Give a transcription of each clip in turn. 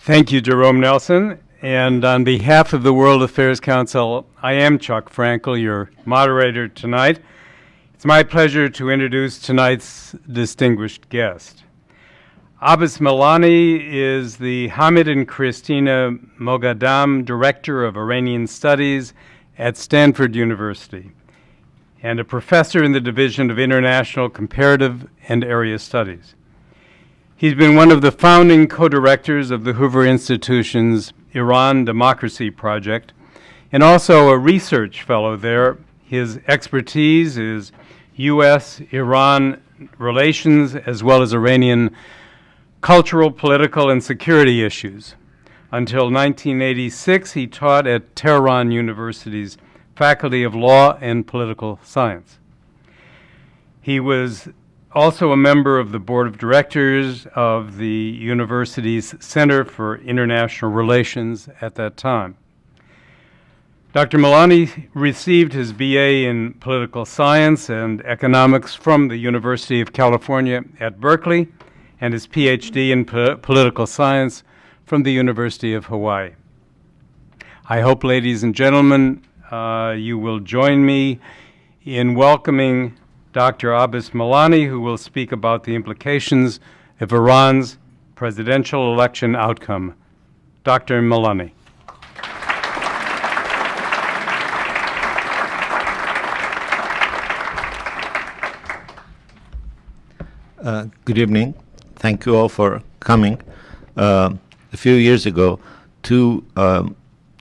Thank you, Jerome Nelson. And on behalf of the World Affairs Council, I am Chuck Frankel, your moderator tonight. It's my pleasure to introduce tonight's distinguished guest. Abbas Milani is the Hamid and Christina Moghadam Director of Iranian Studies at Stanford University and a professor in the Division of International Comparative and Area Studies. He's been one of the founding co-directors of the Hoover Institution's Iran Democracy Project and also a research fellow there. His expertise is U.S.-Iran relations as well as Iranian cultural, political, and security issues. Until 1986, he taught at Tehran University's Faculty of Law and Political Science. He was also a member of the board of directors of the university's Center for International Relations at that time. Dr. Milani received his BA in political science and economics from the University of California at Berkeley and his PhD in political science from the University of Hawaii. I hope, ladies and gentlemen, you will join me in welcoming Dr. Abbas Milani, who will speak about the implications of Iran's presidential election outcome. Dr. Milani. Good evening. Thank you all for coming. A few years ago, two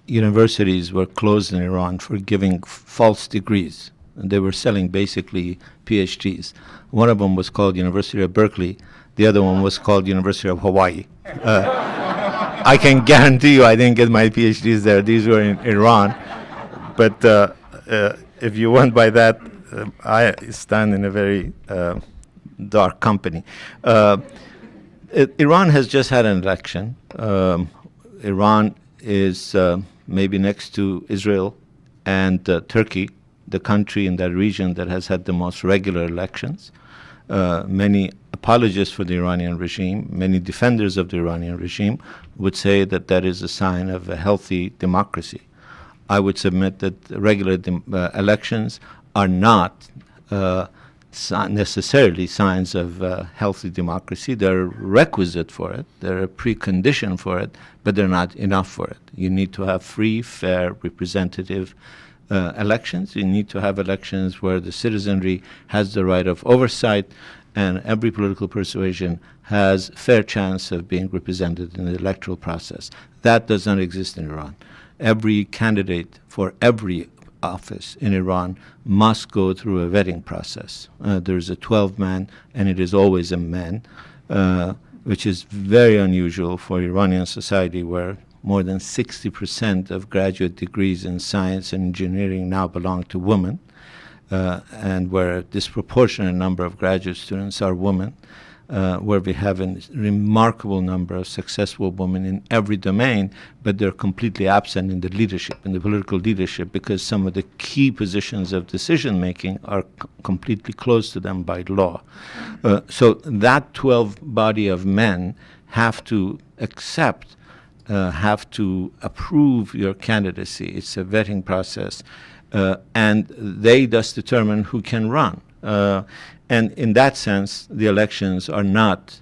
universities were closed in Iran for giving false degrees. And they were selling basically PhDs. One of them was called University of Berkeley. The other one was called University of Hawaii. I can guarantee you I didn't get my PhDs there. These were in Iran. But if you went by that, I stand in a very dark company. Iran has just had an election. Iran is maybe next to Israel and Turkey, the country in that region that has had the most regular elections. Many apologists for the Iranian regime, many defenders of the Iranian regime would say that that is a sign of a healthy democracy. I would submit that regular elections are not necessarily signs of healthy democracy. They're requisite for it. They're a precondition for it, but they're not enough for it. You need to have free, fair, representative elections. You need to have elections where the citizenry has the right of oversight and every political persuasion has fair chance of being represented in the electoral process. That does not exist in Iran. Every candidate for every office in Iran must go through a vetting process. There's a 12-man, and it is always a man, which is very unusual for Iranian society, where more than 60% of graduate degrees in science and engineering now belong to women, and where a disproportionate number of graduate students are women, where we have a remarkable number of successful women in every domain, but they're completely absent in the leadership, in the political leadership, because some of the key positions of decision-making are completely closed to them by law. So that 12 body of men have to accept have to approve your candidacy. It's a vetting process, and they thus determine who can run. And in that sense, the elections are not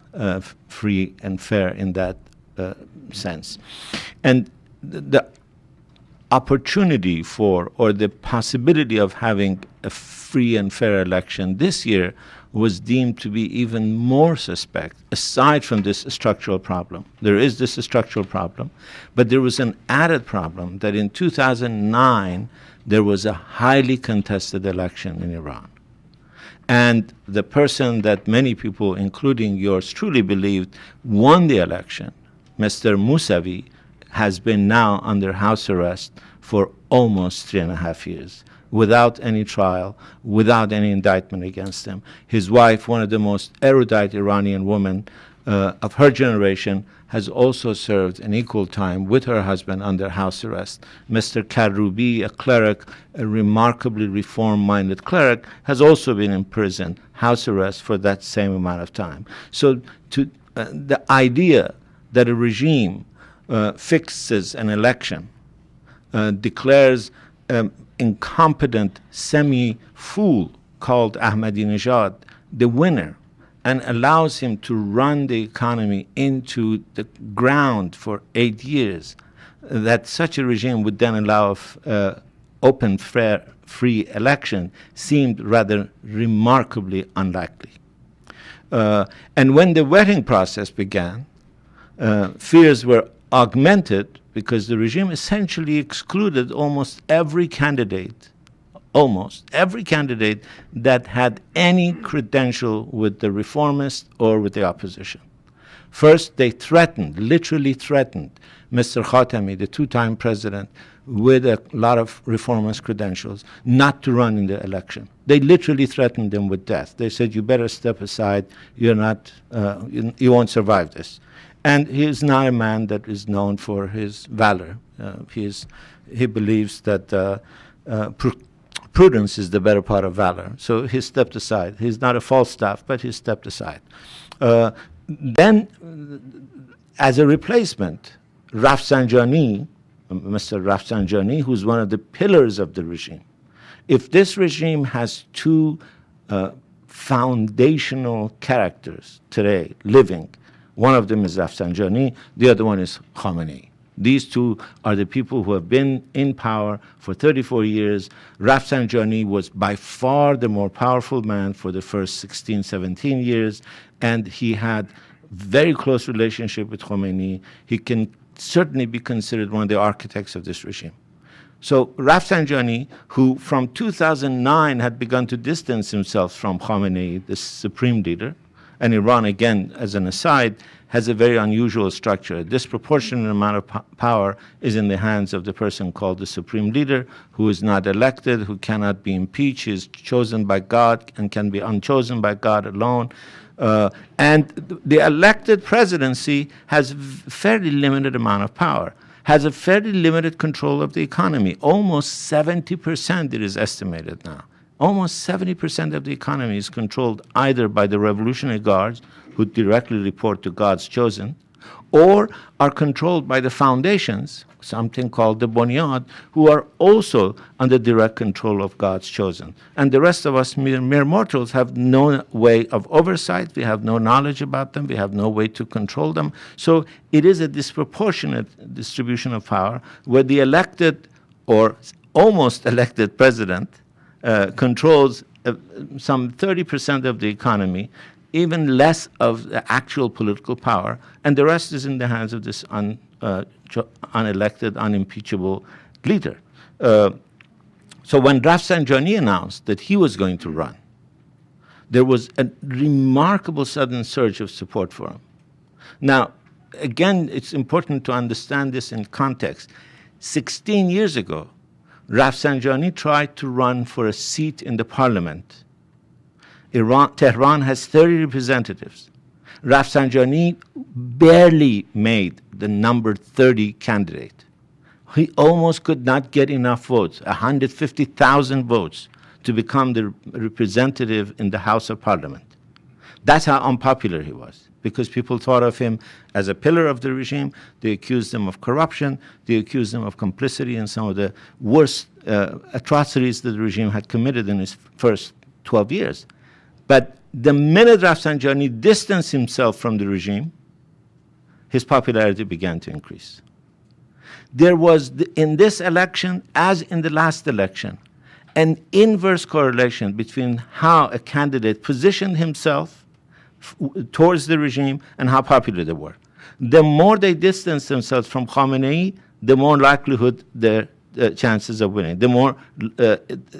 free and fair in that sense. And the opportunity for, or the possibility of having a free and fair election this year was deemed to be even more suspect, aside from this structural problem. There is this structural problem, but there was an added problem that in 2009, there was a highly contested election in Iran. And the person that many people, including yours truly, believed won the election, Mr. Mousavi, has been now under house arrest for almost 3.5 years, without any trial, without any indictment against him. His wife, one of the most erudite Iranian women of her generation, has also served an equal time with her husband under house arrest. Mr. Karoubi, a cleric, a remarkably reform-minded cleric, has also been in prison, house arrest for that same amount of time. So the idea that a regime fixes an election, declares incompetent semi-fool called Ahmadinejad the winner, and allows him to run the economy into the ground for 8 years, that such a regime would then allow open, fair, free election seemed rather remarkably unlikely. And when the vetting process began, fears were augmented because the regime essentially excluded almost every candidate that had any credential with the Reformists or with the opposition. First, they literally threatened Mr. Khatami, the two-time president, with a lot of Reformist credentials, not to run in the election. They literally threatened him with death. They said, you better step aside, you won't survive this. And he is not a man that is known for his valor. He believes that prudence is the better part of valor. So he stepped aside. He's not a Falstaff, but he stepped aside. Then, as a replacement, Rafsanjani, Mr. Rafsanjani, who's one of the pillars of the regime. If this regime has two foundational characters today living, one of them is Rafsanjani, the other one is Khamenei. These two are the people who have been in power for 34 years. Rafsanjani was by far the more powerful man for the first 16, 17 years, and he had very close relationship with Khomeini. He can certainly be considered one of the architects of this regime. So Rafsanjani, who from 2009 had begun to distance himself from Khamenei, the supreme leader, and Iran, again, as an aside, has a very unusual structure. A disproportionate amount of power is in the hands of the person called the supreme leader, who is not elected, who cannot be impeached, is chosen by God and can be unchosen by God alone. And the elected presidency has fairly limited amount of power, has a fairly limited control of the economy. Almost 70%, it is estimated now. Almost 70% of the economy is controlled either by the Revolutionary Guards, who directly report to God's chosen, or are controlled by the foundations, something called the Bunyad, who are also under direct control of God's chosen. And the rest of us mere mortals have no way of oversight, we have no knowledge about them, we have no way to control them. So it is a disproportionate distribution of power where the elected or almost elected president controls some 30% of the economy, even less of the actual political power, and the rest is in the hands of this unelected, unimpeachable leader. So when Rafsanjani announced that he was going to run, there was a remarkable sudden surge of support for him. Now, again, it's important to understand this in context. 16 years ago, Rafsanjani tried to run for a seat in the parliament. Tehran has 30 representatives. Rafsanjani barely made the number 30 candidate. He almost could not get enough votes, 150,000 votes, to become the representative in the House of Parliament. That's how unpopular he was, because people thought of him as a pillar of the regime. They accused him of corruption. They accused him of complicity in some of the worst atrocities that the regime had committed in its first 12 years. But the minute Rafsanjani distanced himself from the regime, his popularity began to increase. There was, in this election, as in the last election, an inverse correlation between how a candidate positioned himself towards the regime and how popular they were. The more they distanced themselves from Khamenei, the more likelihood their chances of winning, the more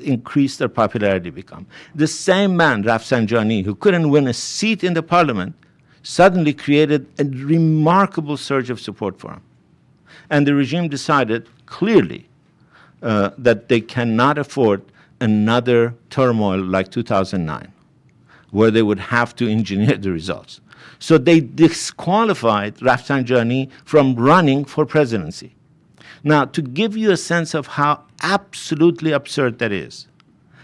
increased their popularity become. The same man, Rafsanjani, who couldn't win a seat in the parliament, suddenly created a remarkable surge of support for him. And the regime decided clearly that they cannot afford another turmoil like 2009, where they would have to engineer the results. So they disqualified Rafsanjani from running for presidency. Now, to give you a sense of how absolutely absurd that is,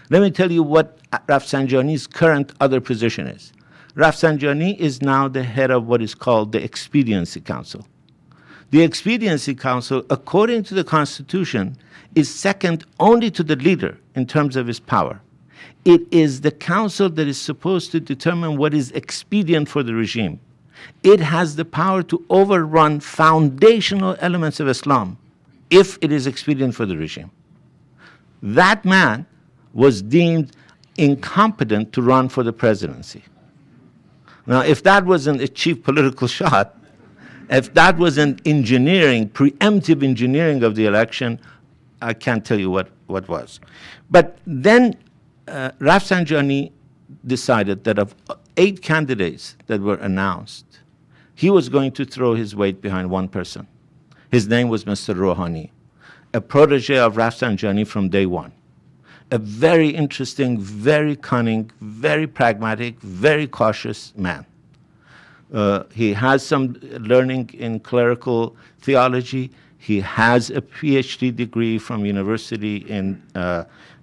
let me tell you what Rafsanjani's current other position is. Rafsanjani is now the head of what is called the Expediency Council. The Expediency Council, according to the Constitution, is second only to the leader in terms of his power. It is the council that is supposed to determine what is expedient for the regime. It has the power to overrun foundational elements of Islam if it is expedient for the regime. That man was deemed incompetent to run for the presidency. Now, if that wasn't a cheap political shot, if that was an engineering, preemptive engineering of the election, I can't tell you what was. But then Rafsanjani decided that of 8 candidates that were announced, he was going to throw his weight behind one person. His name was Mr. Rouhani, a protege of Rafsanjani from day one. A very interesting, very cunning, very pragmatic, very cautious man. He has some learning in clerical theology. He has a PhD degree from university in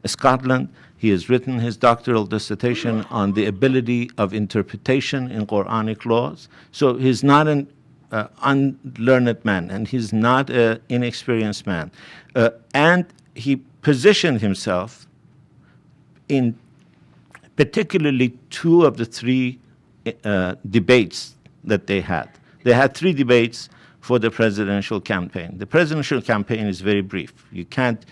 Scotland. He has written his doctoral dissertation on the ability of interpretation in Quranic laws. So he's not an unlearned man, and he's not an inexperienced man. And he positioned himself in particularly 2 of the 3 debates that they had. They had 3 debates for the presidential campaign. The presidential campaign is very brief. You can't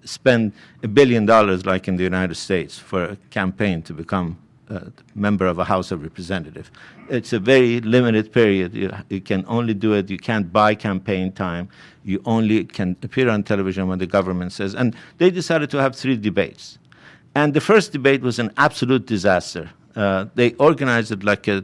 spend $1 billion like in the United States for a campaign to become a member of a House of Representatives. It's a very limited period. You can only do it. You can't buy campaign time. You only can appear on television when the government says. And they decided to have 3 debates. And the first debate was an absolute disaster. They organized it like a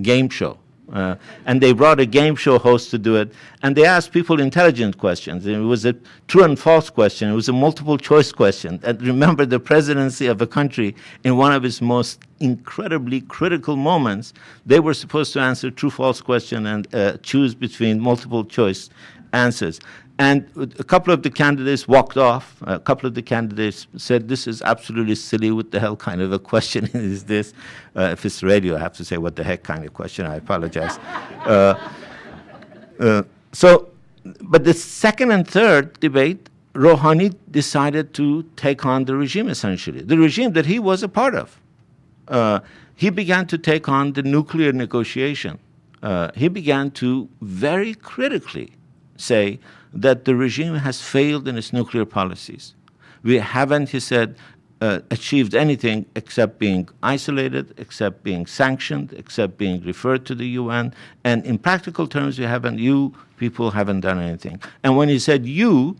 game show. And they brought a game show host to do it, and they asked people intelligent questions. It was a true and false question. It was a multiple choice question. And remember, the presidency of a country, in one of its most incredibly critical moments, they were supposed to answer true-false question and choose between multiple choice answers. And a couple of the candidates walked off. A couple of the candidates said, "This is absolutely silly. What the hell kind of a question is this?" If it's radio, I have to say, "What the heck kind of question?" I apologize. But the second and third debate, Rouhani decided to take on the regime, essentially, the regime that he was a part of. He began to take on the nuclear negotiation. He began to very critically say that the regime has failed in its nuclear policies. We haven't, he said, achieved anything except being isolated, except being sanctioned, except being referred to the UN. And in practical terms, you people haven't done anything. And when he said you,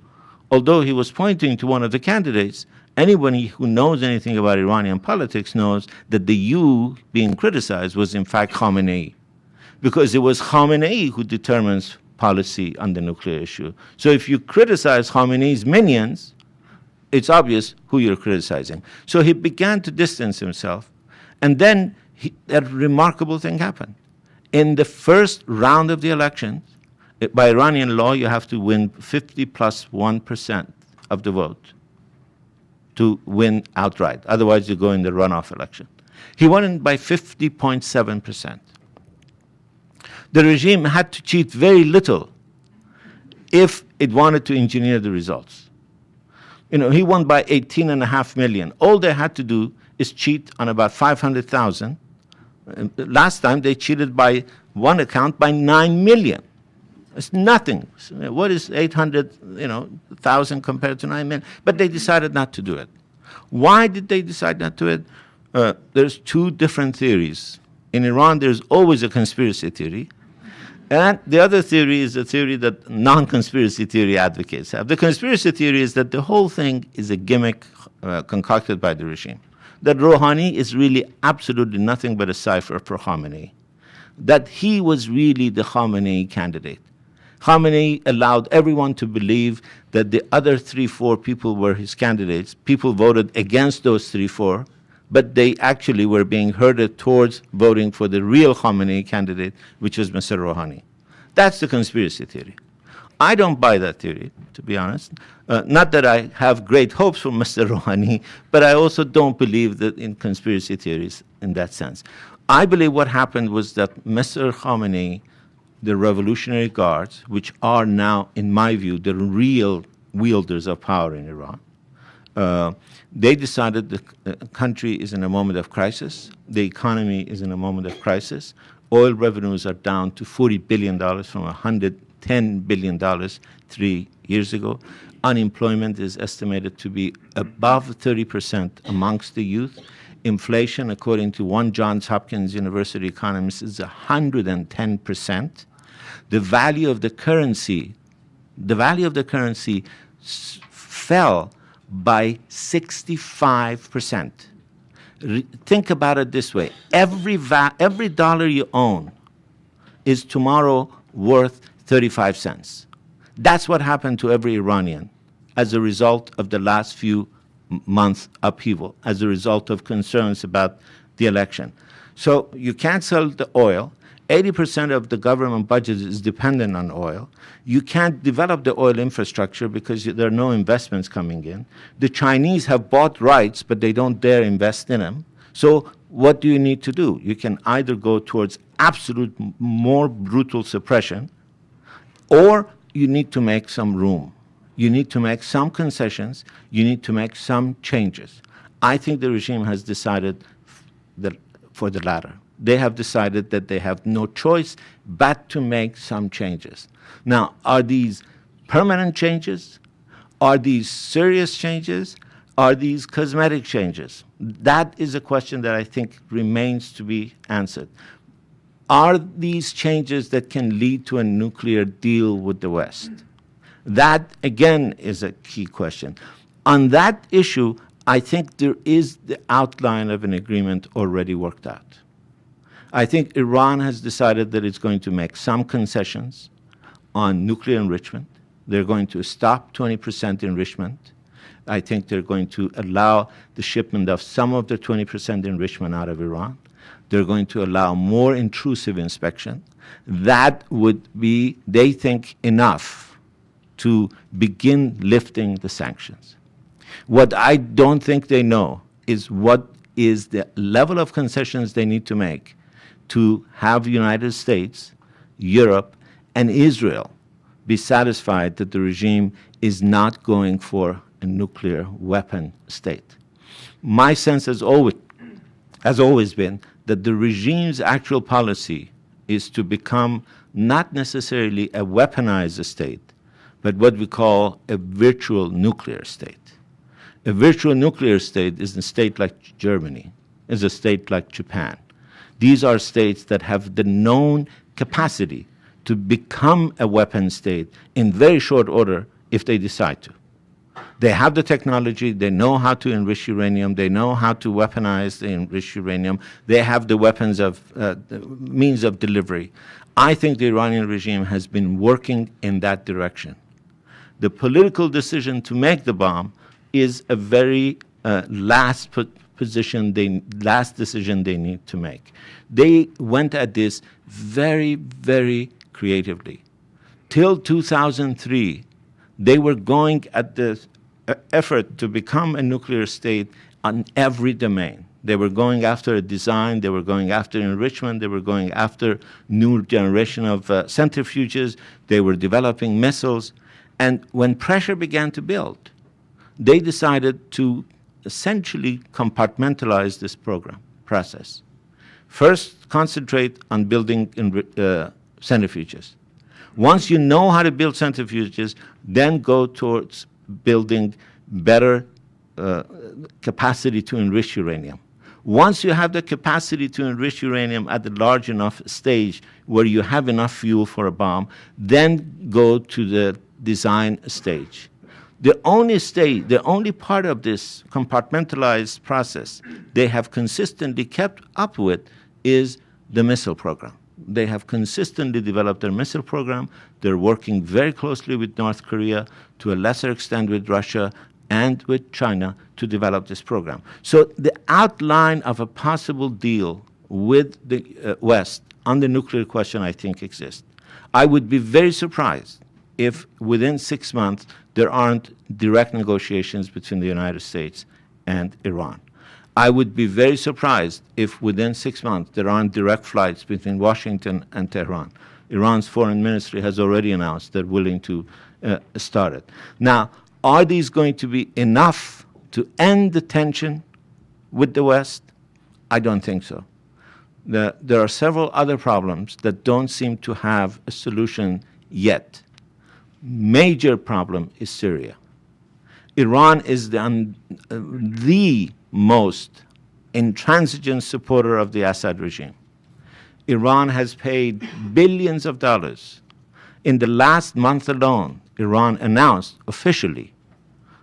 although he was pointing to one of the candidates, anybody who knows anything about Iranian politics knows that the you being criticized was in fact Khamenei. Because it was Khamenei who determines policy on the nuclear issue. So if you criticize Khamenei's minions, it's obvious who you're criticizing. So he began to distance himself, and then a remarkable thing happened. In the first round of the elections, by Iranian law, you have to win 50 plus 1% of the vote to win outright. Otherwise, you go in the runoff election. He won in by 50.7%. The regime had to cheat very little if it wanted to engineer the results. He won by 18.5 million. All they had to do is cheat on about 500,000. Last time they cheated by one account by 9 million. It's nothing. What is 800,000 compared to 9 million? But they decided not to do it. Why did they decide not to do it? There's 2 different theories. In Iran, there's always a conspiracy theory. And the other theory is a theory that non-conspiracy theory advocates have. The conspiracy theory is that the whole thing is a gimmick concocted by the regime. That Rouhani is really absolutely nothing but a cipher for Khamenei. That he was really the Khamenei candidate. Khamenei allowed everyone to believe that the other 3-4 people were his candidates. People voted against those 3-4. But they actually were being herded towards voting for the real Khamenei candidate, which was Mr. Rouhani. That's the conspiracy theory. I don't buy that theory, to be honest. Not that I have great hopes for Mr. Rouhani, but I also don't believe that in conspiracy theories in that sense. I believe what happened was that Mr. Khamenei the Revolutionary Guards, which are now, in my view, the real wielders of power in Iran. They decided the country is in a moment of crisis. The economy is in a moment of crisis. Oil revenues are down to $40 billion from $110 billion 3 years ago. Unemployment is estimated to be above 30% amongst the youth. Inflation, according to one Johns Hopkins University economist, is 110%. The value of the currency fell by 65%. Think about it this way. Every dollar you own is tomorrow worth 35 cents. That's what happened to every Iranian as a result of the last few months upheaval, as a result of concerns about the election. So you can't sell the oil. 80% of the government budget is dependent on oil. You can't develop the oil infrastructure because there are no investments coming in. The Chinese have bought rights, but they don't dare invest in them. So what do you need to do? You can either go towards absolute, more brutal suppression, or you need to make some room. You need to make some concessions. You need to make some changes. I think the regime has decided for the latter. They have decided that they have no choice but to make some changes. Now, are these permanent changes? Are these serious changes? Are these cosmetic changes? That is a question that I think remains to be answered. Are these changes that can lead to a nuclear deal with the West? That, again, is a key question. On that issue, I think there is the outline of an agreement already worked out. I think Iran has decided that it's going to make some concessions on nuclear enrichment. They're going to stop 20% enrichment. I think they're going to allow the shipment of some of the 20% enrichment out of Iran. They're going to allow more intrusive inspection. That would be, they think, enough to begin lifting the sanctions. What I don't think they know is what is the level of concessions they need to make to have the United States, Europe, and Israel be satisfied that the regime is not going for a nuclear weapon state. My sense has always been that the regime's actual policy is to become not necessarily a weaponized state, but what we call a virtual nuclear state. A virtual nuclear state is a state like Germany, is a state like Japan. These are states that have the known capacity to become a weapon state in very short order if they decide to. They have the technology, they know how to enrich uranium, they know how to weaponize the enriched uranium, they have the weapons of, the means of delivery. I think the Iranian regime has been working in that direction. The political decision to make the bomb is a very last decision they need to make. They went at this very, very creatively. Till 2003, they were going at the effort to become a nuclear state on every domain. They were going after a design, they were going after enrichment, they were going after new generation of centrifuges, they were developing missiles. And when pressure began to build, they decided to essentially compartmentalize this process. First, concentrate on building centrifuges. Once you know how to build centrifuges, then go towards building better capacity to enrich uranium. Once you have the capacity to enrich uranium at a large enough stage where you have enough fuel for a bomb, then go to the design stage. The only part of this compartmentalized process they have consistently kept up with is the missile program. They have consistently developed their missile program. They're working very closely with North Korea, to a lesser extent with Russia and with China, to develop this program. So the outline of a possible deal with the West on the nuclear question, I think, exists. I would be very surprised if within 6 months there aren't direct negotiations between the United States and Iran. I would be very surprised if within 6 months there aren't direct flights between Washington and Tehran. Iran's foreign ministry has already announced they're willing to start it. Now, are these going to be enough to end the tension with the West? I don't think so. There are several other problems that don't seem to have a solution yet. Major problem is Syria. Iran is the most intransigent supporter of the Assad regime. Iran has paid billions of dollars. In the last month alone, Iran announced officially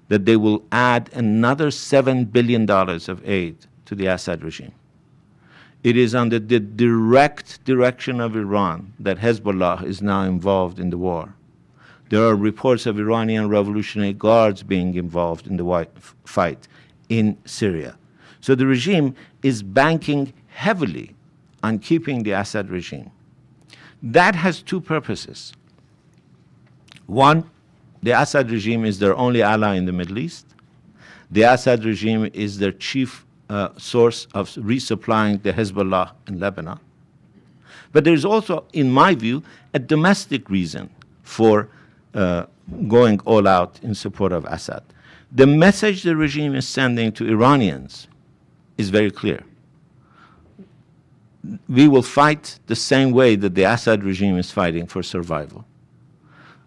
that they will add another $7 billion of aid to the Assad regime. It is under the direct direction of Iran that Hezbollah is now involved in the war. There are reports of Iranian Revolutionary Guards being involved in the fight in Syria. So the regime is banking heavily on keeping the Assad regime. That has two purposes. One, the Assad regime is their only ally in the Middle East. The Assad regime is their chief source of resupplying the Hezbollah in Lebanon. But there's also, in my view, a domestic reason for going all out in support of Assad. The message the regime is sending to Iranians is very clear. We will fight the same way that the Assad regime is fighting for survival.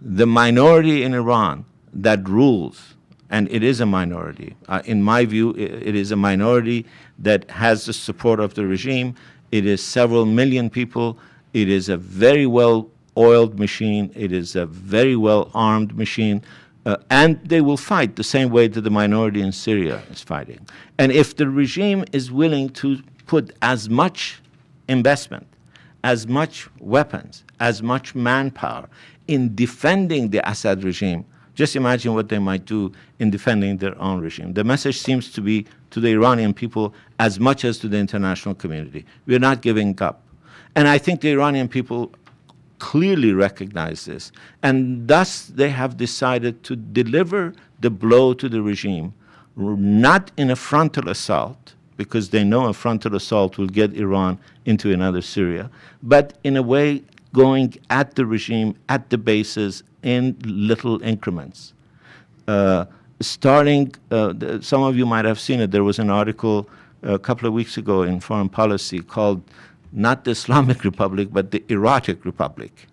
The minority in Iran that rules, and it is a minority, in my view, it is a minority that has the support of the regime. It is several million people. It is a very well-oiled machine. It is a very well-armed machine. And they will fight the same way that the minority in Syria is fighting. And if the regime is willing to put as much investment, as much weapons, as much manpower in defending the Assad regime, just imagine what they might do in defending their own regime. The message seems to be to the Iranian people as much as to the international community. We're not giving up. And I think the Iranian people clearly recognize this. And thus they have decided to deliver the blow to the regime, not in a frontal assault, because they know a frontal assault will get Iran into another Syria, but in a way going at the regime, at the bases, in little increments. Some of you might have seen it, there was an article a couple of weeks ago in Foreign Policy called not the Islamic Republic, but the Erotic Republic,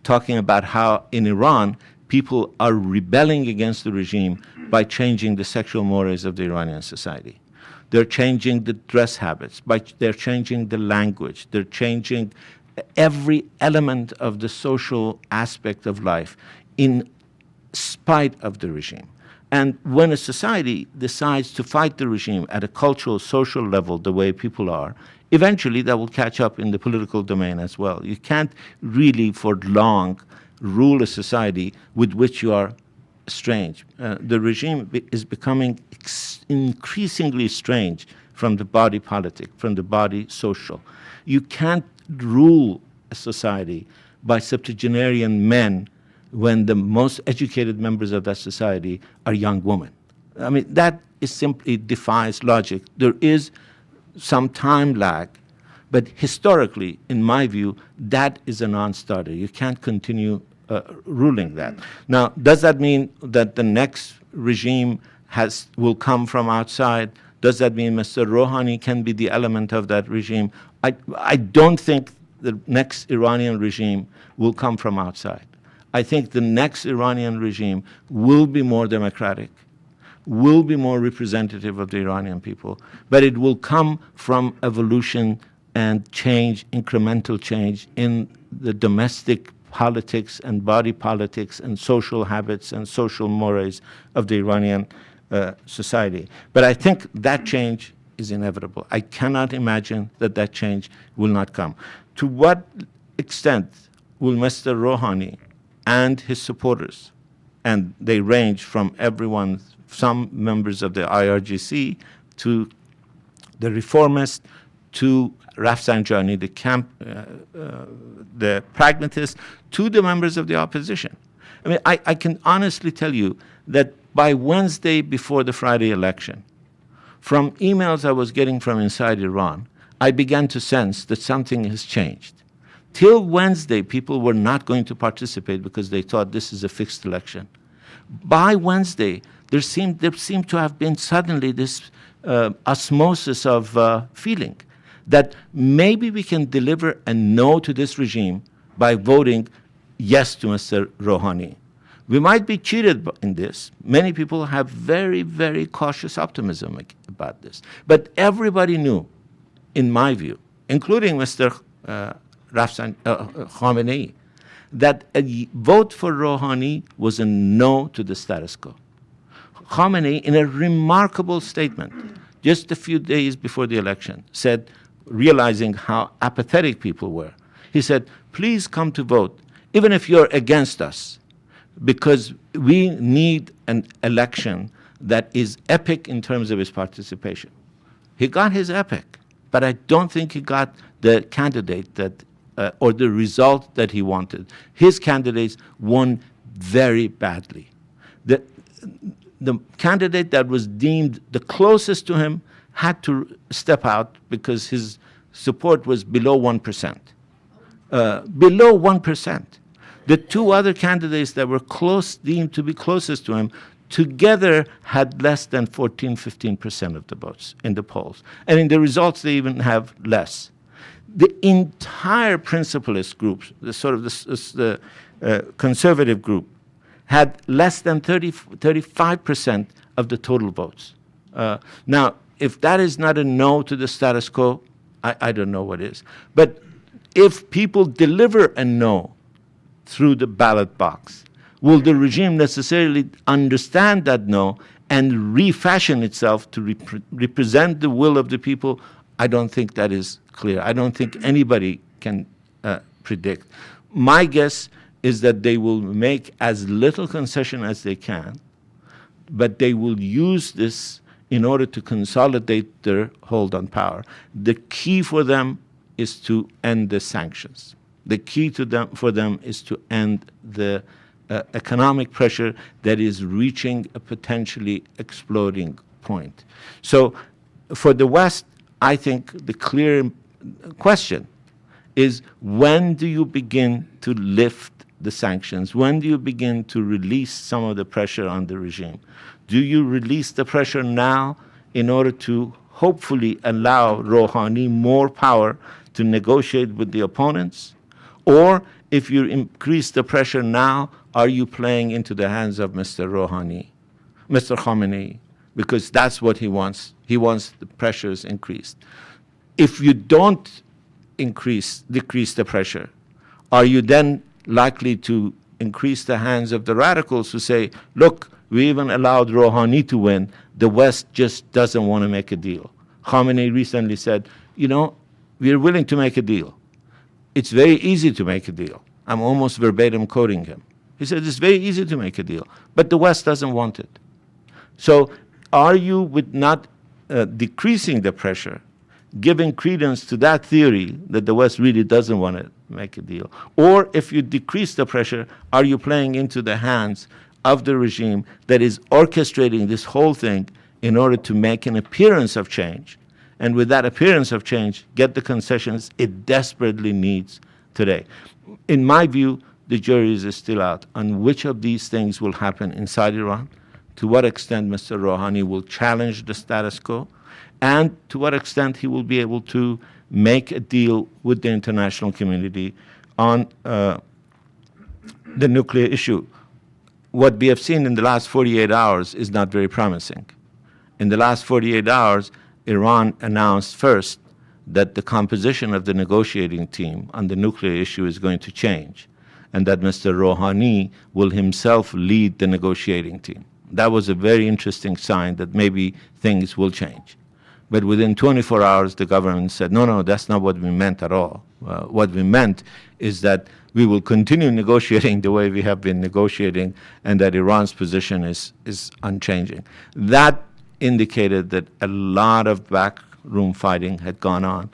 talking about how in Iran, people are rebelling against the regime by changing the sexual mores of the Iranian society. They're changing the dress habits, they're changing the language, they're changing every element of the social aspect of life in spite of the regime. And when a society decides to fight the regime at a cultural, social level, the way people are, eventually that will catch up in the political domain as well. You can't really, for long, rule a society with which you are strange. The regime is becoming increasingly strange from the body politic, from the body social. You can't rule a society by septuagenarian men when the most educated members of that society are young women. I mean, that is simply defies logic. There is some time lag, but historically, in my view, that is a non-starter. You can't continue ruling that. Now, does that mean that the next regime will come from outside? Does that mean Mr. Rouhani can be the element of that regime? I don't think the next Iranian regime will come from outside. I think the next Iranian regime will be more democratic, will be more representative of the Iranian people, but it will come from evolution and change, incremental change in the domestic politics and body politics and social habits and social mores of the Iranian society. But I think that change is inevitable. I cannot imagine that change will not come. To what extent will Mr. Rouhani and his supporters, and they range from everyone, some members of the IRGC to the Reformist to Rafsanjani, the pragmatist, to the members of the opposition. I mean, I can honestly tell you that by Wednesday before the Friday election, from emails I was getting from inside Iran, I began to sense that something has changed. Till Wednesday, people were not going to participate because they thought this is a fixed election. By Wednesday, there seemed to have been suddenly this osmosis of feeling that maybe we can deliver a no to this regime by voting yes to Mr. Rouhani. We might be cheated in this. Many people have very, very cautious optimism about this. But everybody knew, in my view, including Mr. Khamenei, that a vote for Rouhani was a no to the status quo. Khamenei, in a remarkable statement, just a few days before the election, said, realizing how apathetic people were, he said, please come to vote, even if you're against us, because we need an election that is epic in terms of its participation. He got his epic, but I don't think he got the candidate that, or the result that he wanted. His candidates won very badly. The candidate that was deemed the closest to him had to step out because his support was below 1%. Below 1%. The two other candidates that were deemed to be closest to him together had less than 15% of the votes in the polls. And in the results, they even have less. The entire principalist group, the conservative group, had less than 35% of the total votes. Now, if that is not a no to the status quo, I don't know what is. But if people deliver a no through the ballot box, will the regime necessarily understand that no and refashion itself to represent the will of the people? I don't think that is clear. I don't think anybody can predict. My guess is that they will make as little concession as they can, but they will use this in order to consolidate their hold on power. The key for them is to end the sanctions. The key for them is to end the economic pressure that is reaching a potentially exploding point. So for the West, I think the clear question is, when do you begin to lift the sanctions? When do you begin to release some of the pressure on the regime? Do you release the pressure now in order to hopefully allow Rouhani more power to negotiate with the opponents? Or if you increase the pressure now, are you playing into the hands of Mr. Rouhani, Mr. Khamenei? Because that's what he wants. He wants the pressures increased. If you don't decrease the pressure, are you then likely to increase the hands of the radicals who say, look, we even allowed Rouhani to win. The West just doesn't want to make a deal. Khamenei recently said, you know, we're willing to make a deal. It's very easy to make a deal. I'm almost verbatim quoting him. He said, it's very easy to make a deal, but the West doesn't want it. So are you, with not decreasing the pressure, giving credence to that theory that the West really doesn't want to make a deal? Or if you decrease the pressure, are you playing into the hands of the regime that is orchestrating this whole thing in order to make an appearance of change? And with that appearance of change, get the concessions it desperately needs today. In my view, the jury is still out on which of these things will happen inside Iran, to what extent Mr. Rouhani will challenge the status quo, and to what extent he will be able to make a deal with the international community on the nuclear issue. What we have seen in the last 48 hours is not very promising. In the last 48 hours, Iran announced first that the composition of the negotiating team on the nuclear issue is going to change, and that Mr. Rouhani will himself lead the negotiating team. That was a very interesting sign that maybe things will change. But within 24 hours, the government said, no, that's not what we meant at all. What we meant is that we will continue negotiating the way we have been negotiating, and that Iran's position is unchanging. That indicated that a lot of backroom fighting had gone on.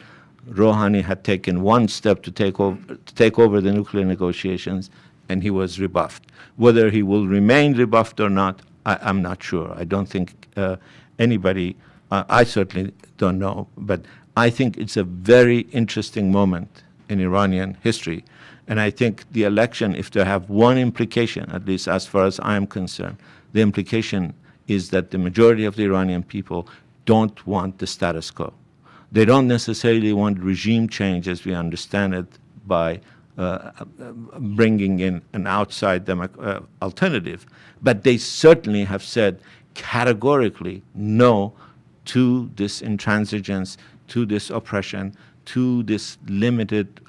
Rouhani had taken one step to take over the nuclear negotiations, and he was rebuffed. Whether he will remain rebuffed or not, I'm not sure. I don't think anybody, I certainly don't know, but I think it's a very interesting moment in Iranian history. And I think the election, if they have one implication, at least as far as I am concerned, the implication is that the majority of the Iranian people don't want the status quo. They don't necessarily want regime change as we understand it by bringing in an outside alternative. But they certainly have said categorically no to this intransigence, to this oppression, to this limited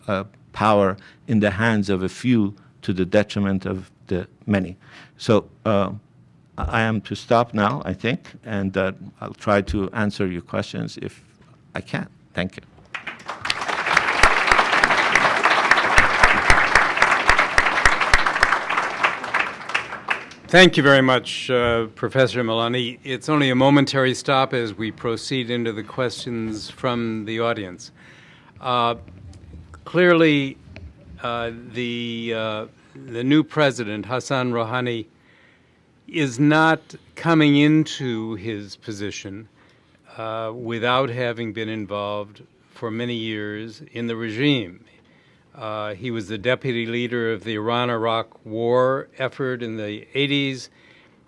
power in the hands of a few to the detriment of the many. So I am to stop now, I think, and I'll try to answer your questions if I can. Thank you. Thank you very much, Professor Milani. It's only a momentary stop as we proceed into the questions from the audience. Clearly, the new president, Hassan Rouhani, is not coming into his position without having been involved for many years in the regime. He was the deputy leader of the Iran-Iraq war effort in the 80s.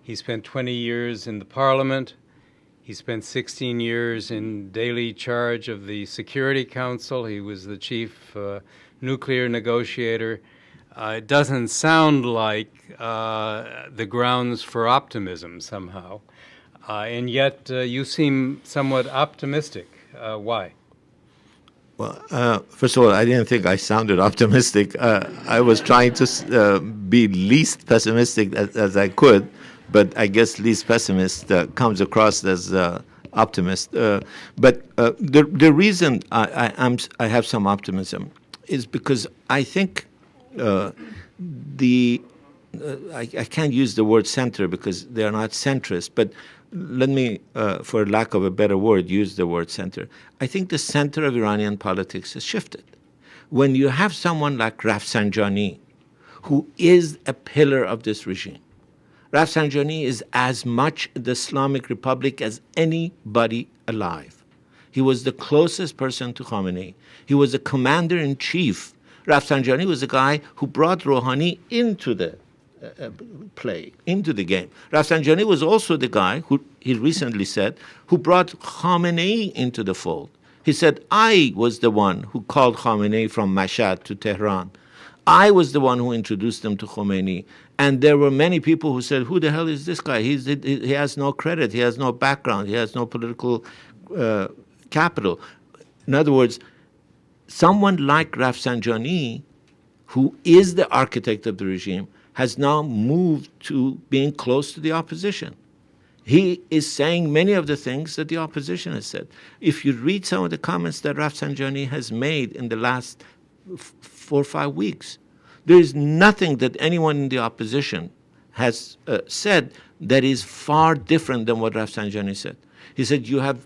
He spent 20 years in the parliament. He spent 16 years in daily charge of the Security Council. He was the chief nuclear negotiator. It doesn't sound like the grounds for optimism somehow. And yet you seem somewhat optimistic. Why? Well, first of all, I didn't think I sounded optimistic. I was trying to be least pessimistic as I could, but I guess least pessimist comes across as optimist. But the reason I have some optimism is because I think I can't use the word center because they are not centrist, but let me, for lack of a better word, use the word center. I think the center of Iranian politics has shifted. When you have someone like Rafsanjani, who is a pillar of this regime, Rafsanjani is as much the Islamic Republic as anybody alive. He was the closest person to Khamenei. He was the commander-in-chief. Rafsanjani was the guy who brought Rouhani into the play, into the game. Rafsanjani was also the guy who, he recently said, who brought Khamenei into the fold. He said, I was the one who called Khamenei from Mashhad to Tehran. I was the one who introduced them to Khomeini. And there were many people who said, who the hell is this guy? He has no credit. He has no background. He has no political capital. In other words, someone like Rafsanjani, who is the architect of the regime, has now moved to being close to the opposition. He is saying many of the things that the opposition has said. If you read some of the comments that Rafsanjani has made in the last 4 or 5 weeks, there is nothing that anyone in the opposition has said that is far different than what Rafsanjani said. He said, you have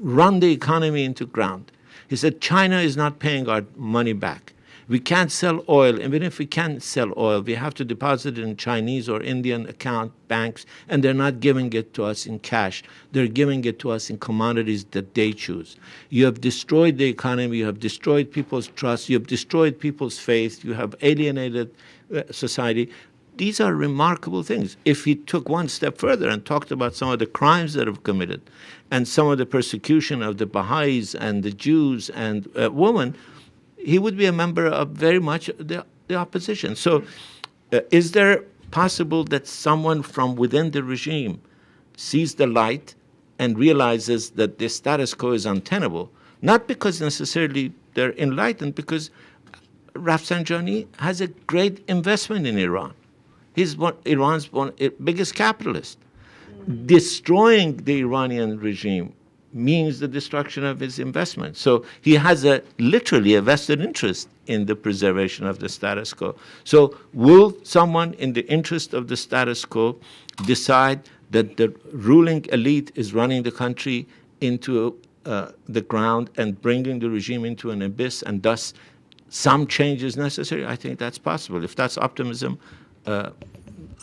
run the economy into ground. He said, China is not paying our money back. We can't sell oil. Even if we can sell oil, we have to deposit it in Chinese or Indian account banks, and they're not giving it to us in cash. They're giving it to us in commodities that they choose. You have destroyed the economy. You have destroyed people's trust. You have destroyed people's faith. You have alienated society. These are remarkable things. If he took one step further and talked about some of the crimes that have committed and some of the persecution of the Baha'is and the Jews and women, he would be a member of very much the opposition. So is there possible that someone from within the regime sees the light and realizes that the status quo is untenable? Not because necessarily they're enlightened, because Rafsanjani has a great investment in Iran. He's Iran's biggest capitalist. Destroying the Iranian regime means the destruction of his investment. So he has literally a vested interest in the preservation of the status quo. So will someone in the interest of the status quo decide that the ruling elite is running the country into the ground and bringing the regime into an abyss, and thus some change is necessary? I think that's possible. If that's optimism,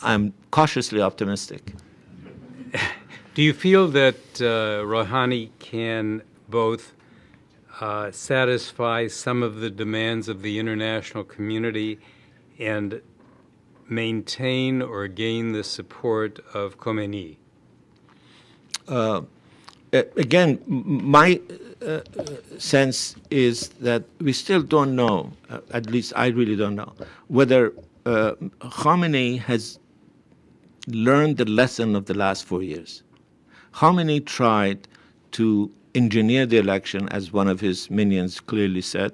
I'm cautiously optimistic. Do you feel that Rouhani can both satisfy some of the demands of the international community and maintain or gain the support of Khomeini? Again, my sense is that we still don't know, at least I really don't know, whether Khomeini has learned the lesson of the last 4 years. Khomeini tried to engineer the election, as one of his minions clearly said,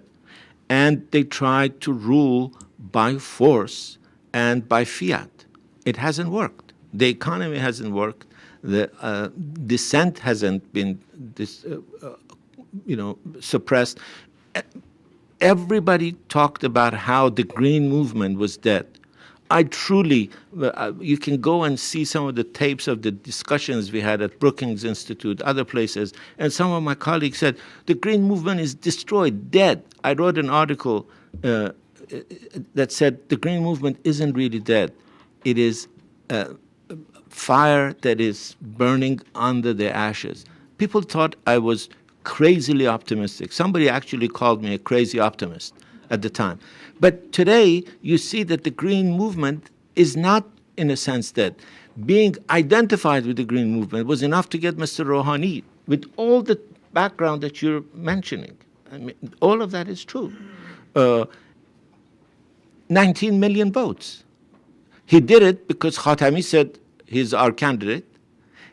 and they tried to rule by force and by fiat. It hasn't worked. The economy hasn't worked. The dissent hasn't been suppressed. Everybody talked about how the Green Movement was dead. I truly, you can go and see some of the tapes of the discussions we had at Brookings Institute, other places, and some of my colleagues said, the Green Movement is destroyed, dead. I wrote an article that said the Green Movement isn't really dead. It is fire that is burning under the ashes. People thought I was crazily optimistic. Somebody actually called me a crazy optimist at the time. But today, you see that the Green Movement is not, in a sense, dead. Being identified with the Green Movement was enough to get Mr. Rouhani, with all the background that you're mentioning. I mean, all of that is true. 19 million votes. He did it because Khatami said he's our candidate.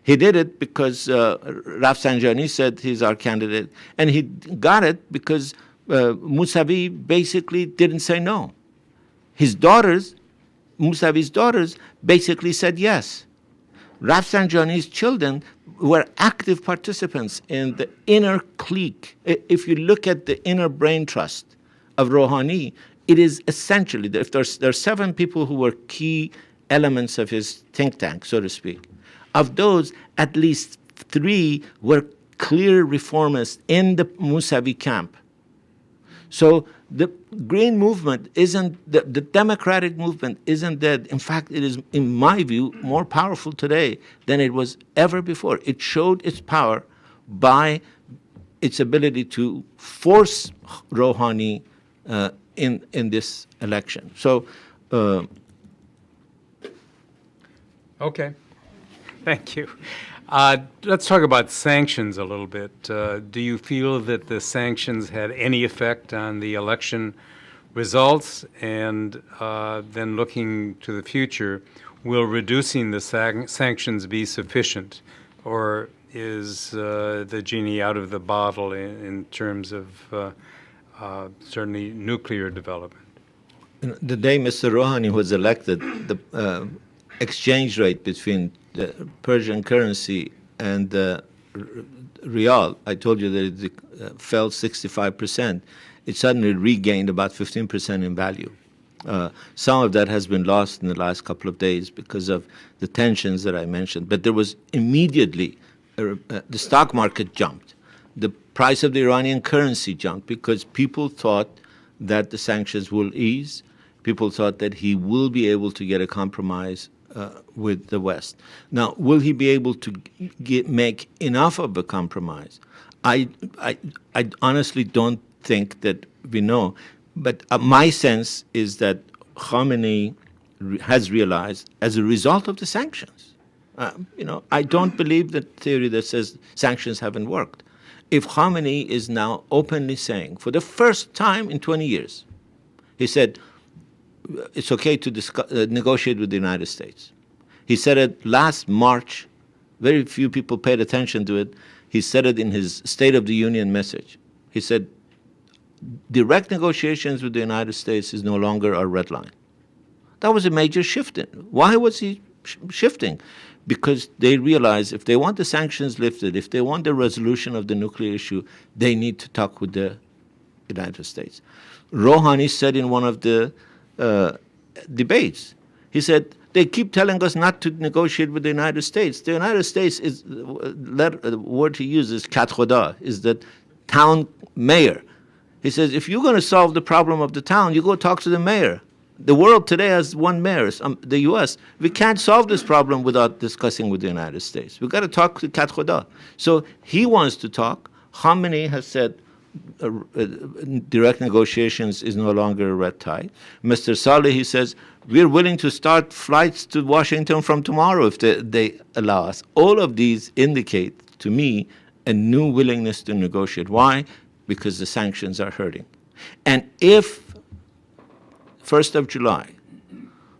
He did it because Rafsanjani said he's our candidate. And he got it because Mousavi basically didn't say no. His daughters, Mousavi's daughters, basically said yes. Rafsanjani's children were active participants in the inner clique. If you look at the inner brain trust of Rouhani, it is essentially, if there are 7 people who were key elements of his think tank, so to speak. Of those, at least 3 were clear reformists in the Mousavi camp. So the Green Movement isn't, the democratic movement isn't dead. In fact, it is, in my view, more powerful today than it was ever before. It showed its power by its ability to force Rouhani in this election. So, okay, thank you. Let's talk about sanctions a little bit. Do you feel that the sanctions had any effect on the election results? And then looking to the future, will reducing the sanctions be sufficient? Or is the genie out of the bottle in terms of certainly nuclear development? The day Mr. Rouhani was elected, the exchange rate between the Persian currency and the rial, I told you that it fell 65%. It suddenly regained about 15% in value. Some of that has been lost in the last couple of days because of the tensions that I mentioned. But there was immediately, the stock market jumped. The price of the Iranian currency jumped because people thought that the sanctions will ease. People thought that he will be able to get a compromise with the West. Now, will he be able to make enough of a compromise? I honestly don't think that we know. But my sense is that Khomeini has realized, as a result of the sanctions, I don't believe the theory that says sanctions haven't worked. If Khomeini is now openly saying, for the first time in 20 years, he said, it's okay to negotiate with the United States. He said it last March. Very few people paid attention to it. He said it in his State of the Union message. He said, direct negotiations with the United States is no longer our red line. That was a major shift. Why was he shifting? Because they realized if they want the sanctions lifted, if they want the resolution of the nuclear issue, they need to talk with the United States. Rouhani said in one of the debates, he said, they keep telling us not to negotiate with the United States. The United States is, the word he uses, kat khoda, is the town mayor. He says, if you're going to solve the problem of the town, you go talk to the mayor. The world today has one mayor, the U.S. We can't solve this problem without discussing with the United States. We've got to talk to kat khoda. So he wants to talk. Khamenei has said, direct negotiations is no longer a red tide. Mr. Saleh, he says, we're willing to start flights to Washington from tomorrow if they allow us. All of these indicate, to me, a new willingness to negotiate. Why? Because the sanctions are hurting. And if 1st of July,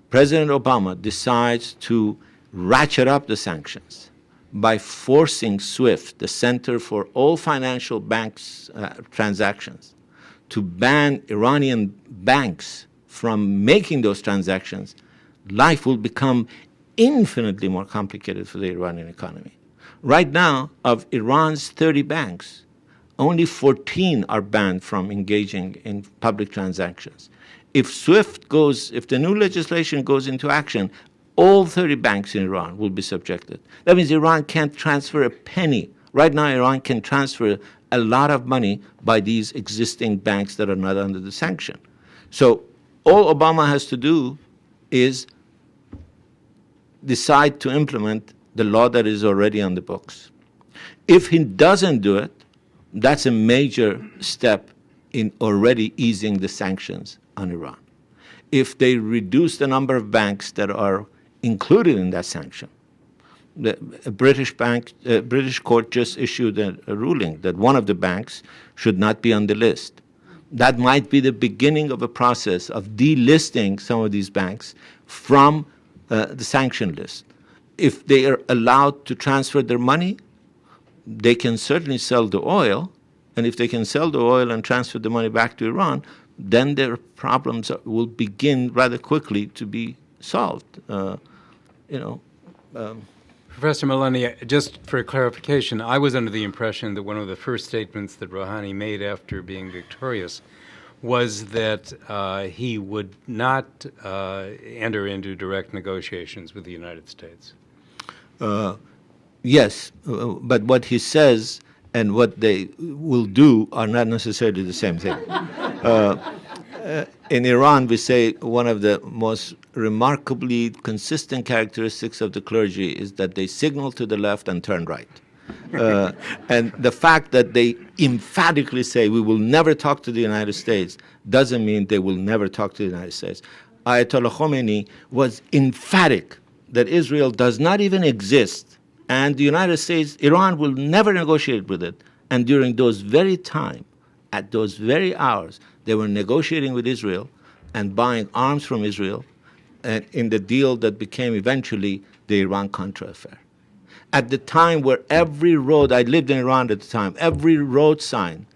President Obama decides to ratchet up the sanctions by forcing SWIFT, the Center for All Financial Banks Transactions, to ban Iranian banks from making those transactions, life will become infinitely more complicated for the Iranian economy. Right now, of Iran's 30 banks, only 14 are banned from engaging in public transactions. If the new legislation goes into action, all 30 banks in Iran will be subjected. That means Iran can't transfer a penny. Right now, Iran can transfer a lot of money by these existing banks that are not under the sanction. So all Obama has to do is decide to implement the law that is already on the books. If he doesn't do it, that's a major step in already easing the sanctions on Iran. If they reduce the number of banks that are included in that sanction, a British court just issued a ruling that one of the banks should not be on the list. That might be the beginning of a process of delisting some of these banks from the sanction list. If they are allowed to transfer their money, they can certainly sell the oil, and if they can sell the oil and transfer the money back to Iran, then their problems will begin rather quickly to be solved. Professor Milani, just for clarification, I was under the impression that one of the first statements that Rouhani made after being victorious was that he would not enter into direct negotiations with the United States. Yes, but what he says and what they will do are not necessarily the same thing. In Iran, we say one of the most remarkably consistent characteristics of the clergy is that they signal to the left and turn right. And the fact that they emphatically say we will never talk to the United States doesn't mean they will never talk to the United States. Ayatollah Khomeini was emphatic that Israel does not even exist, and the United States, Iran will never negotiate with it. And during those very time, at those very hours, they were negotiating with Israel and buying arms from Israel in the deal that became eventually the Iran-Contra affair. At the time where every road, I lived in Iran at the time, every road sign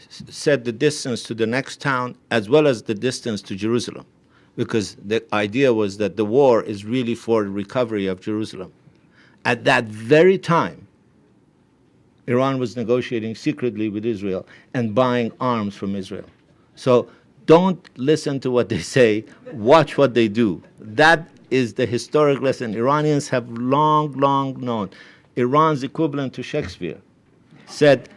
said the distance to the next town as well as the distance to Jerusalem, because the idea was that the war is really for recovery of Jerusalem. At that very time, Iran was negotiating secretly with Israel and buying arms from Israel. So don't listen to what they say, watch what they do. That is the historic lesson Iranians have long, long known. Iran's equivalent to Shakespeare said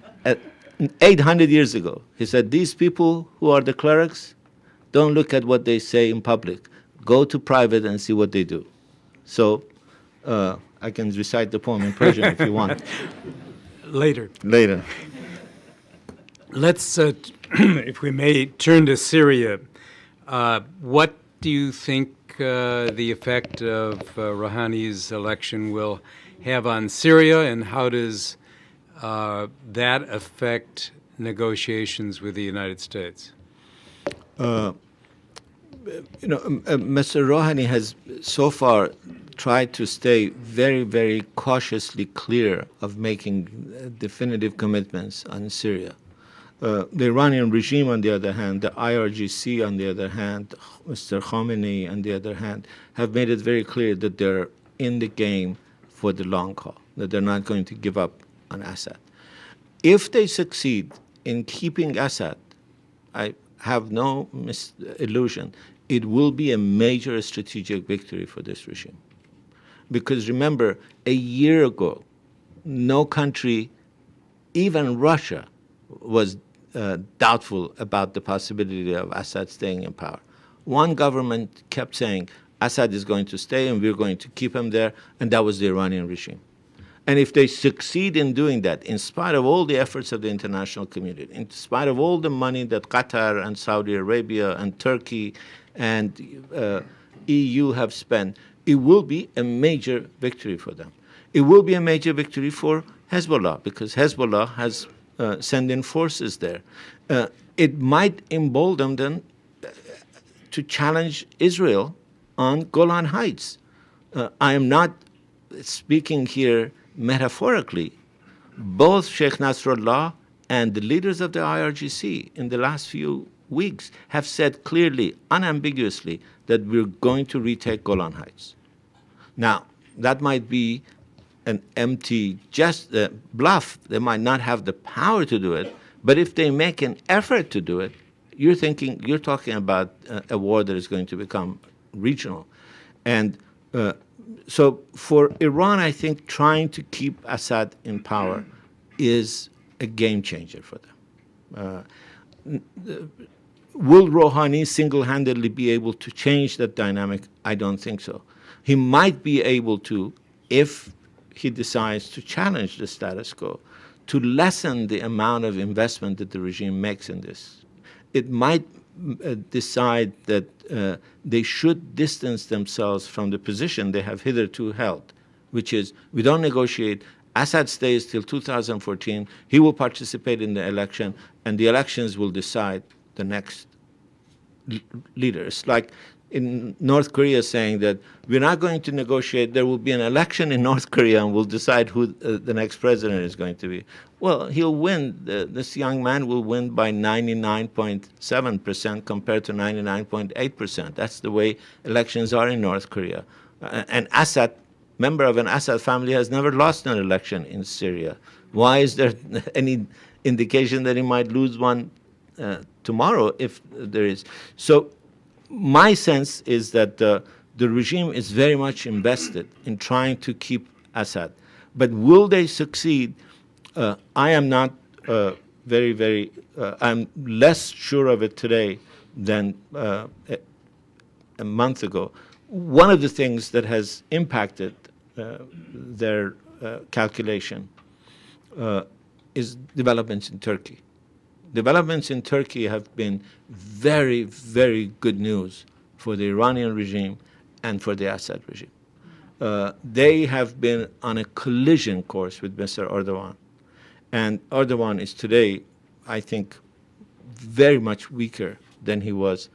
800 years ago, he said, these people who are the clerics, don't look at what they say in public. Go to private and see what they do. So I can recite the poem in Persian if you want. Later. Let's, if we may, turn to Syria. What do you think the effect of Rouhani's election will have on Syria, and how does that affect negotiations with the United States? Mr. Rouhani has so far tried to stay very, very cautiously clear of making definitive commitments on Syria. The Iranian regime, on the other hand, the IRGC, on the other hand, Mr. Khamenei, on the other hand, have made it very clear that they're in the game for the long haul, that they're not going to give up on Assad. If they succeed in keeping Assad, I have no illusion, it will be a major strategic victory for this regime. Because remember, a year ago, no country, even Russia, was doubtful about the possibility of Assad staying in power. One government kept saying, Assad is going to stay and we're going to keep him there, and that was the Iranian regime. And if they succeed in doing that, in spite of all the efforts of the international community, in spite of all the money that Qatar and Saudi Arabia and Turkey and EU have spent, it will be a major victory for them. It will be a major victory for Hezbollah, because Hezbollah has sent in forces there. It might embolden them to challenge Israel on Golan Heights. I am not speaking here metaphorically. Both Sheikh Nasrallah and the leaders of the IRGC in the last few weeks have said clearly, unambiguously, that we're going to retake Golan Heights. Now, that might be an empty bluff. They might not have the power to do it, but if they make an effort to do it, you're talking about a war that is going to become regional. And so for Iran, I think trying to keep Assad in power is a game changer for them. Will Rouhani single-handedly be able to change that dynamic? I don't think so. He might be able to, if he decides to challenge the status quo, to lessen the amount of investment that the regime makes in this. It might decide that they should distance themselves from the position they have hitherto held, which is we don't negotiate. Assad stays till 2014. He will participate in the election, and the elections will decide the next leader. It's like in North Korea saying that we're not going to negotiate. There will be an election in North Korea, and we'll decide who the next president is going to be. Well, he'll win. This young man will win by 99.7% compared to 99.8%. That's the way elections are in North Korea. And Assad, member of an Assad family, has never lost an election in Syria. Why is there any indication that he might lose one tomorrow, if there is? So my sense is that the regime is very much invested in trying to keep Assad. But will they succeed? I am not I'm less sure of it today than a month ago. One of the things that has impacted their calculation is developments in Turkey. Developments in Turkey have been very, very good news for the Iranian regime and for the Assad regime. They have been on a collision course with Mr. Erdogan. And Erdogan is today, I think, very much weaker than he was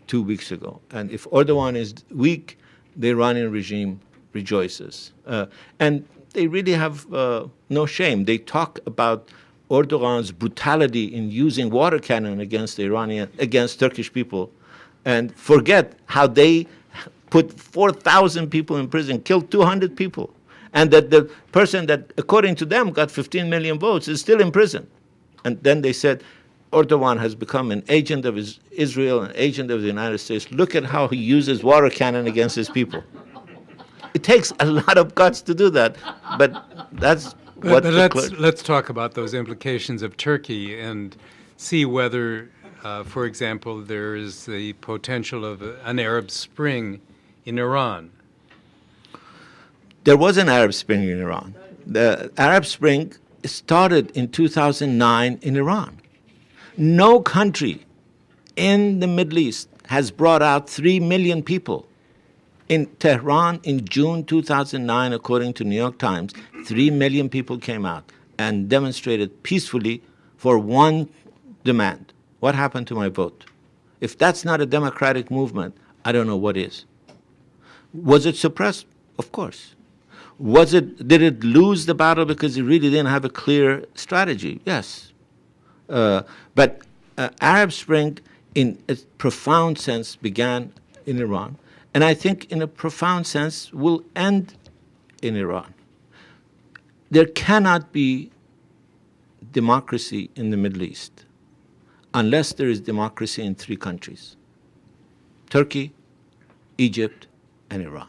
2 weeks ago. And if Erdogan is weak, the Iranian regime rejoices. And they really have no shame. They talk about Erdogan's brutality in using water cannon against Turkish people, and forget how they put 4,000 people in prison, killed 200 people, and that the person that, according to them, got 15 million votes is still in prison. And then they said, Erdogan has become an agent of Israel, an agent of the United States. Look at how he uses water cannon against his people. It takes a lot of guts to do that, but that's what. But let's talk about those implications of Turkey and see whether, for example, there is the potential of an Arab Spring in Iran. There was an Arab Spring in Iran. The Arab Spring started in 2009 in Iran. No country in the Middle East has brought out 3 million people. In Tehran, in June 2009, according to New York Times, 3 million people came out and demonstrated peacefully for one demand. What happened to my vote? If that's not a democratic movement, I don't know what is. Was it suppressed? Of course. Did it lose the battle because it really didn't have a clear strategy? Yes. But Arab Spring, in a profound sense, began in Iran, and I think in a profound sense will end in Iran. There cannot be democracy in the Middle East unless there is democracy in 3 countries: Turkey, Egypt, and Iran.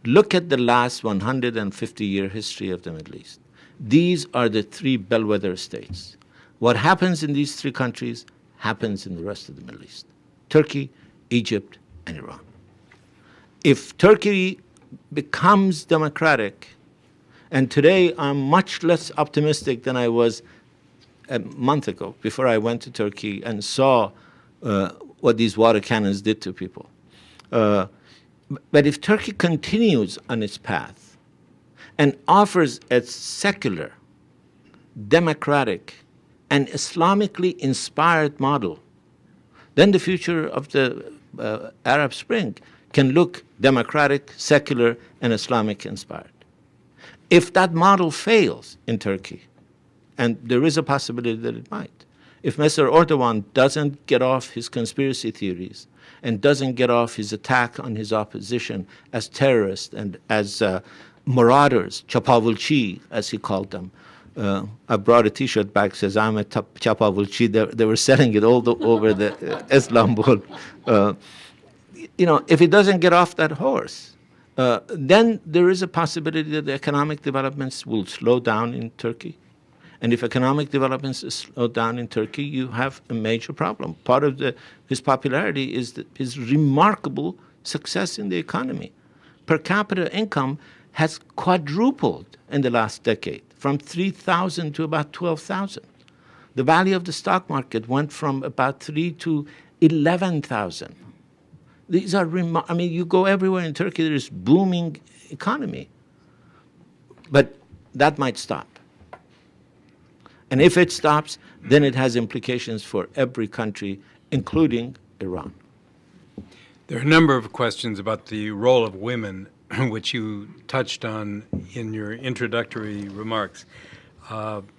Look at the last 150-year history of the Middle East. These are the 3 bellwether states. What happens in these 3 countries happens in the rest of the Middle East: Turkey, Egypt, and Iran. If Turkey becomes democratic, And today, I'm much less optimistic than I was a month ago, before I went to Turkey and saw what these water cannons did to people. But if Turkey continues on its path and offers a secular, democratic, and Islamically inspired model, then the future of the Arab Spring can look democratic, secular, and Islamic inspired. If that model fails in Turkey, and there is a possibility that it might, if Mr. Erdogan doesn't get off his conspiracy theories and doesn't get off his attack on his opposition as terrorists and as marauders, çapavulçi, as he called them. I brought a T-shirt back that says, I'm a çapavulçi. They were selling it all over the Istanbul. If he doesn't get off that horse, then there is a possibility that the economic developments will slow down in Turkey. And if economic developments slow down in Turkey, you have a major problem. Part of his popularity is his remarkable success in the economy. Per capita income has quadrupled in the last decade, from 3,000 to about 12,000. The value of the stock market went from about 3 to 11,000. These are you go everywhere in Turkey, there is booming economy. But that might stop. And if it stops, then it has implications for every country, including Iran. There are a number of questions about the role of women, which you touched on in your introductory remarks.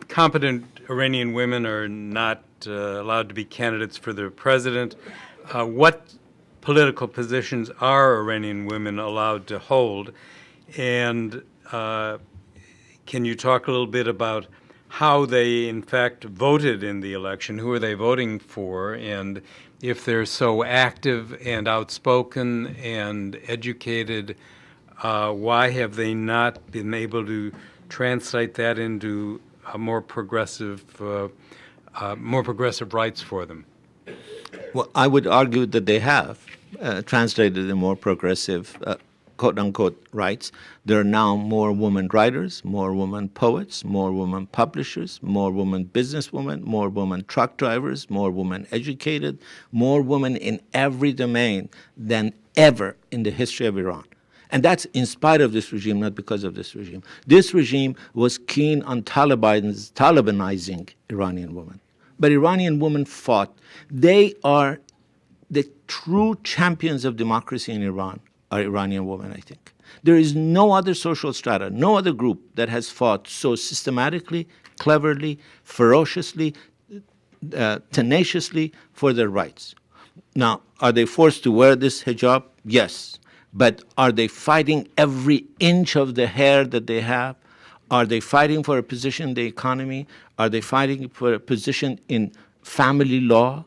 Competent Iranian women are not allowed to be candidates for the president. What political positions are Iranian women allowed to hold? And can you talk a little bit about how they, in fact, voted in the election? Who are they voting for? And if they're so active and outspoken and educated, why have they not been able to translate that into more progressive rights for them? Well, I would argue that they have translated in more progressive quote-unquote rights. There are now more women writers, more women poets, more women publishers, more women businesswomen, more women truck drivers, more women educated, more women in every domain than ever in the history of Iran. And that's in spite of this regime, not because of this regime. This regime was keen on Talibanizing Iranian women. But Iranian women fought. They are the true champions of democracy in Iran. Are Iranian women, I think. There is no other social strata, no other group that has fought so systematically, cleverly, ferociously, tenaciously for their rights. Now, are they forced to wear this hijab? Yes. But are they fighting every inch of the hair that they have? Are they fighting for a position in the economy? Are they fighting for a position in family law?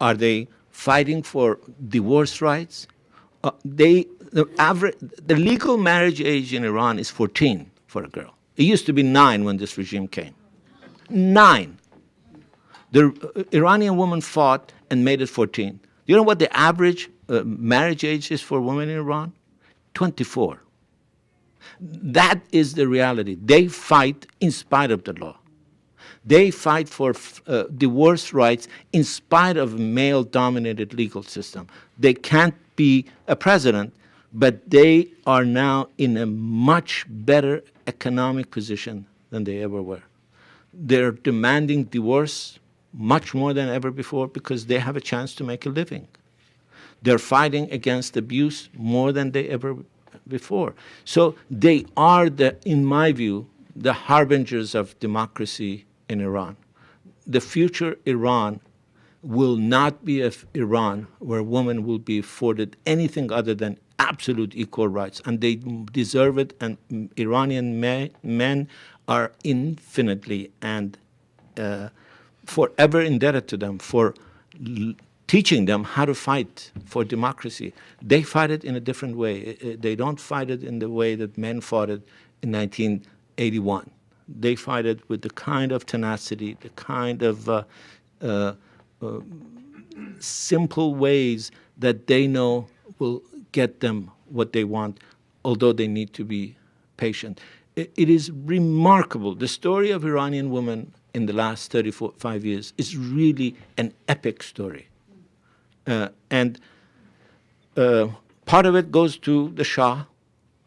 Are they fighting for divorce rights? The legal marriage age in Iran is 14 for a girl. It used to be 9 when this regime came. 9. The Iranian woman fought and made it 14. Do you know what the average marriage age is for women in Iran? 24. That is the reality. They fight in spite of the law. They fight for divorce rights in spite of a male-dominated legal system. They can't be a president, but they are now in a much better economic position than they ever were. They're demanding divorce much more than ever before because they have a chance to make a living. They're fighting against abuse more than they ever before. So they are, in my view, the harbingers of democracy in Iran. The future Iran will not be an Iran where women will be afforded anything other than absolute equal rights, and they deserve it, and Iranian men are infinitely and forever indebted to them for teaching them how to fight for democracy. They fight it in a different way. They don't fight it in the way that men fought it in 1981. They fight it with the kind of tenacity, the kind of simple ways that they know will get them what they want, although they need to be patient. It is remarkable. The story of Iranian women in the last 35 years is really an epic story. And part of it goes to the Shah.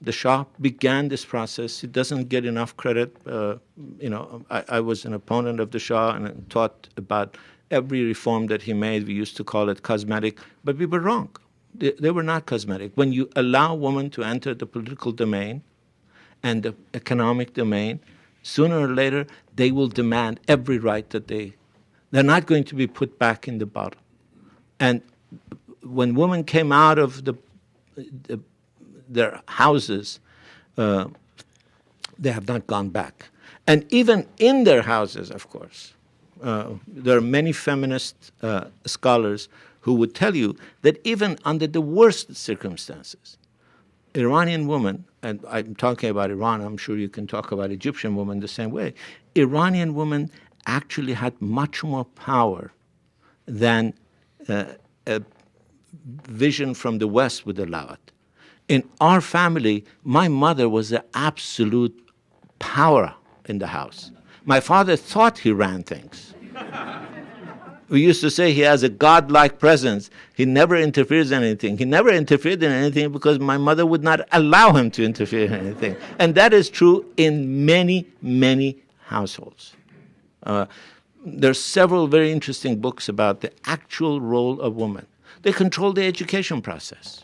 The Shah began this process. It doesn't get enough credit. I was an opponent of the Shah and taught about every reform that he made. We used to call it cosmetic, but we were wrong. They were not cosmetic. When you allow women to enter the political domain and the economic domain, sooner or later they will demand every right that they're not going to be put back in the bottle. And when women came out of their houses, they have not gone back. And even in their houses, of course, there are many feminist scholars who would tell you that even under the worst circumstances, Iranian women, and I'm talking about Iran, I'm sure you can talk about Egyptian women the same way, Iranian women actually had much more power than a vision from the West would allow it. In our family, my mother was the absolute power in the house. My father thought he ran things. We used to say he has a godlike presence. He never interferes in anything. He never interfered in anything because my mother would not allow him to interfere in anything. And that is true in many, many households. There's several very interesting books about the actual role of women. They control the education process.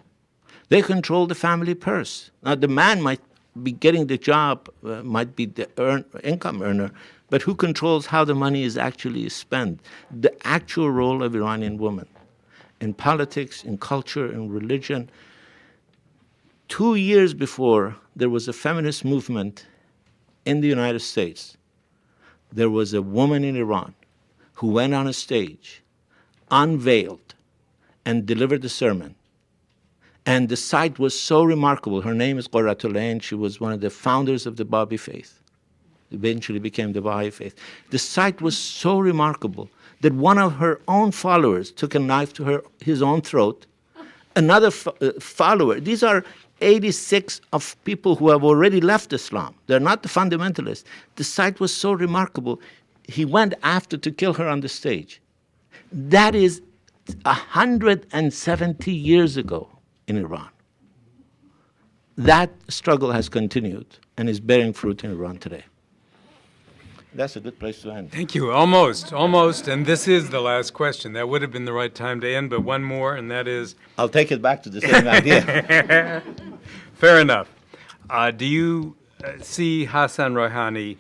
They control the family purse. Now, the man might be getting the job, might be the income earner, but who controls how the money is actually spent? The actual role of Iranian women in politics, in culture, in religion. 2 years before there was a feminist movement in the United States, there was a woman in Iran who went on a stage, unveiled, and delivered a sermon. And the sight was so remarkable. Her name is Qurratul Ain. She was one of the founders of the Babi faith. Eventually became the Baha'i faith. The sight was so remarkable that one of her own followers took a knife to his own throat. Another follower, these are 86 of people who have already left Islam. They're not the fundamentalists. The sight was so remarkable, he went after to kill her on the stage. That is 170 years ago in Iran. That struggle has continued and is bearing fruit in Iran today. That's a good place to end. Thank you. Almost. And this is the last question. That would have been the right time to end, but one more, and that is... I'll take it back to the same idea. Fair enough. Do you see Hassan Rouhani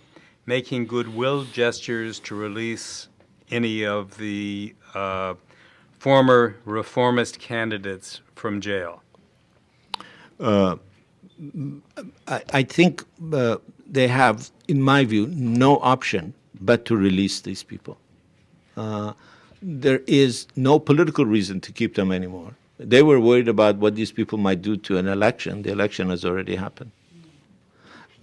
making goodwill gestures to release any of the former reformist candidates from jail? I think they have, in my view, no option but to release these people. There is no political reason to keep them anymore. They were worried about what these people might do to an election. The election has already happened.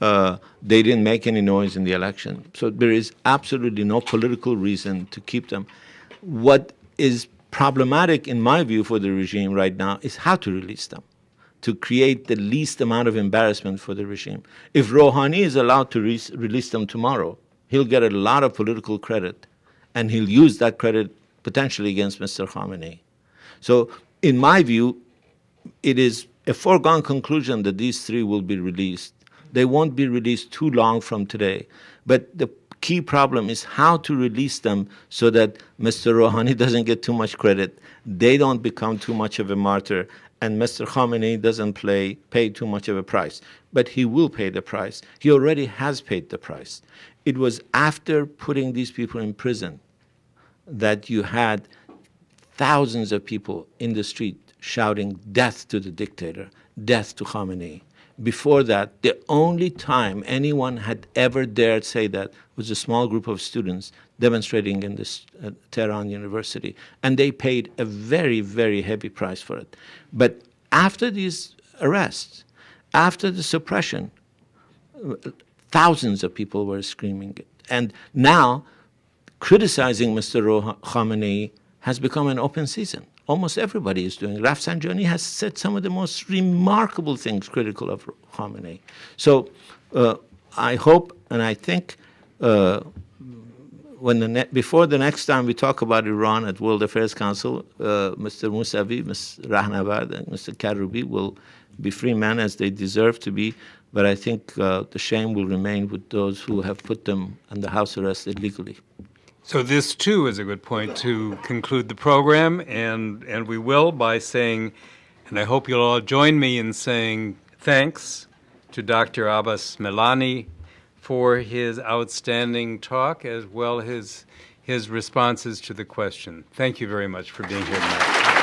They didn't make any noise in the election. So there is absolutely no political reason to keep them. What is problematic, in my view, for the regime right now is how to release them, to create the least amount of embarrassment for the regime. If Rouhani is allowed to release them tomorrow, he'll get a lot of political credit, and he'll use that credit potentially against Mr. Khamenei. So, in my view, it is a foregone conclusion that these three will be released. They won't be released too long from today. But the key problem is how to release them so that Mr. Rouhani doesn't get too much credit, they don't become too much of a martyr, and Mr. Khamenei doesn't pay too much of a price. But he will pay the price. He already has paid the price. It was after putting these people in prison that you had thousands of people in the street shouting death to the dictator, death to Khamenei. Before that, the only time anyone had ever dared say that was a small group of students demonstrating in this Tehran University. And they paid a very, very heavy price for it. But after these arrests, after the suppression, thousands of people were screaming it. And now, criticizing Mr. Khamenei has become an open season. Almost everybody is doing it. Rafsanjani has said some of the most remarkable things critical of Khamenei. So I hope and I think before the next time we talk about Iran at World Affairs Council, Mr. Mousavi, Ms. Rahnavard, and Mr. Karoubi will be free men as they deserve to be, but I think the shame will remain with those who have put them under house arrest illegally. So this, too, is a good point to conclude the program, and we will by saying, and I hope you'll all join me in saying thanks to Dr. Abbas Milani for his outstanding talk as well as his responses to the question. Thank you very much for being here tonight.